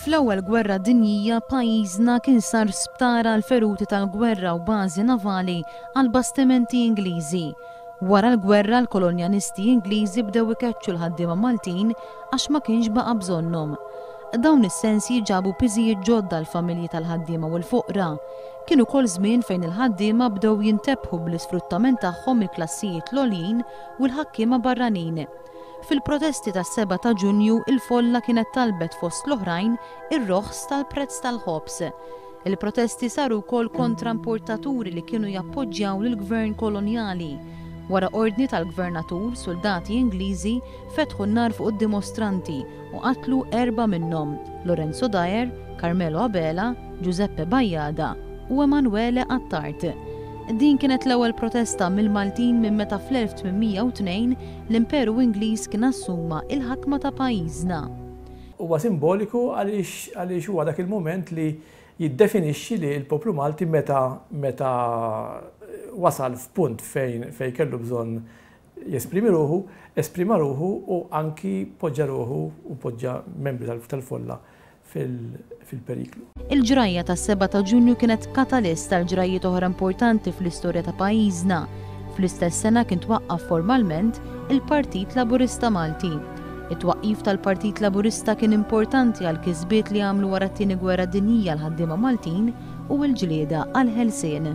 Fl-ewwel gwerra dinjija pajjiżna kien sar sptara l-feruti tal-gwerra u bażi navali għal bastimenti Ingliżi. Wara l-gwerra l-kolonjanisti Ingliżi bdew ikeċċu l-ħaddiema Maltin għax ma kienx baqa' bżonnhom. Dawn is-sensi ġabu piżijiet ġodda l-familji tal-ħaddiema u l-fuqra. Kien ukoll żmien fejn il-ħaddiema bdew jintebħu bl-isfruttament tagħhom il-klassijiet l-għolin u l-ħakkiema barranin. Fil-protesti tas-7 ta' Ġunju il-folla kienet talbet fost l-oħrajn ir-roħs tal-prezz tal-ħobs. Il-protesti saru wkoll kontra importaturi li kienu jappoġġjaw lill-gvern kolonjali. Wara ordni tal-gvernatur, soldati Ingliżi fetħu n-nar fuq id-dimostranti u qatlu 4 minnhom: Lorenzo Dyer, Carmelo Abela, Giuseppe Bajjada u Emanuele Attart. Din kienet l-ewwel protesta mill-Maltin minn meta fl-1802 l-Imperu Ingliż kien assuma il-ħakma ta' pajjiżna. Huwa simboliku għaliex huwa dak il-mument li jiddefinixxi li l-poplu Malti meta wasal f'punt fejn kellu bżonn jesprimi ruħu, esprima ruħu u anki poġġa ruħu u poġġa membri tal-folla fil-periklu. Il-ġrajja tas-7 ta' Ġunju kienet katalist tal-ġrajiet oħra importanti fl-istorja ta' pajjiżna. Fl-istess sena kien twaqqaf formalment il-Partit Laburista Malti. It-twaqqif tal-Partit Laburista kien importanti għal kisbiet li għamlu wara t-tieni gwerra dinjija l-ħaddiema Maltin u l-ġlieda għal ħelsien.